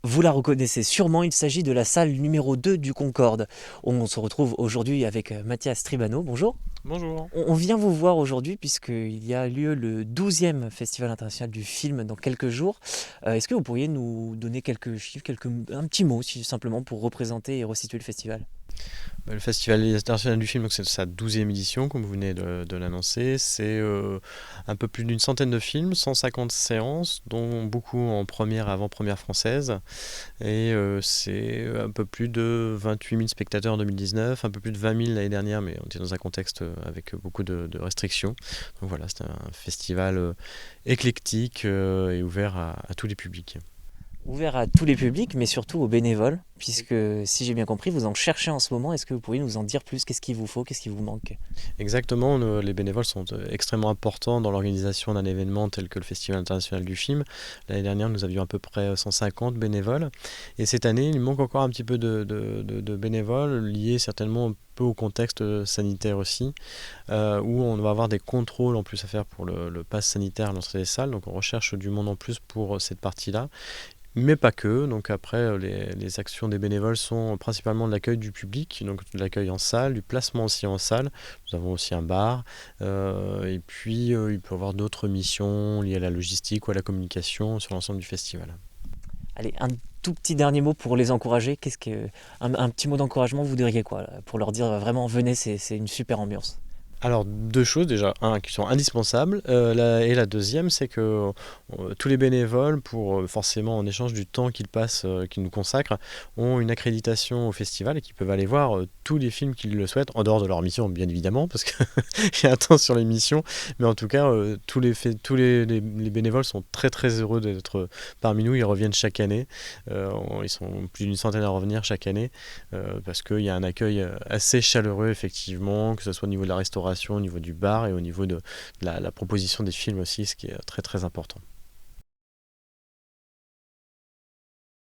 Vous la reconnaissez sûrement, il s'agit de la salle numéro 2 du Concorde. On se retrouve aujourd'hui avec Mathias Tribano. Bonjour. Bonjour. On vient vous voir aujourd'hui puisqu'il y a lieu le 12e Festival international du film dans quelques jours. Est-ce que vous pourriez nous donner quelques chiffres, un petit mot simplement pour représenter et resituer le festival? Le Festival international du film, donc c'est sa 12e édition, comme vous venez de l'annoncer. C'est un peu plus d'une centaine de films, 150 séances, dont beaucoup en première et avant-première française. Et c'est un peu plus de 28 000 spectateurs en 2019, un peu plus de 20 000 l'année dernière, mais on était dans un contexte avec beaucoup de restrictions. Donc voilà, c'est un festival éclectique et ouvert à tous les publics. Ouvert à tous les publics, mais surtout aux bénévoles, puisque si j'ai bien compris, vous en cherchez en ce moment. Est-ce que vous pourriez nous en dire plus? Qu'est-ce qu'il vous faut? Qu'est-ce qui vous manque? Exactement, les bénévoles sont extrêmement importants dans l'organisation d'un événement tel que le Festival international du film. L'année dernière, nous avions à peu près 150 bénévoles. Et cette année, il manque encore un petit peu de bénévoles, liés certainement un peu au contexte sanitaire aussi, où on va avoir des contrôles en plus à faire pour le pass sanitaire à l'entrée des salles. Donc on recherche du monde en plus pour cette partie-là. Mais pas que, donc après les actions des bénévoles sont principalement de l'accueil du public, donc de l'accueil en salle, du placement aussi en salle. Nous avons aussi un bar, et puis il peut y avoir d'autres missions liées à la logistique ou à la communication sur l'ensemble du festival. Allez, un tout petit dernier mot pour les encourager. Un petit mot d'encouragement, vous diriez quoi là, pour leur dire vraiment venez, c'est une super ambiance. Alors deux choses déjà, un qui sont indispensables, et la deuxième c'est que tous les bénévoles, pour forcément en échange du temps qu'ils passent, qu'ils nous consacrent, ont une accréditation au festival et qui peuvent aller voir tous les films qu'ils le souhaitent, en dehors de leur mission bien évidemment, parce qu'il y a un temps sur les missions, mais en tout cas tous les bénévoles sont très très heureux d'être parmi nous, ils reviennent chaque année, ils sont plus d'une centaine à revenir chaque année, parce qu'il y a un accueil assez chaleureux effectivement, que ce soit au niveau de la restauration, au niveau du bar et au niveau de la proposition des films aussi, ce qui est très très important.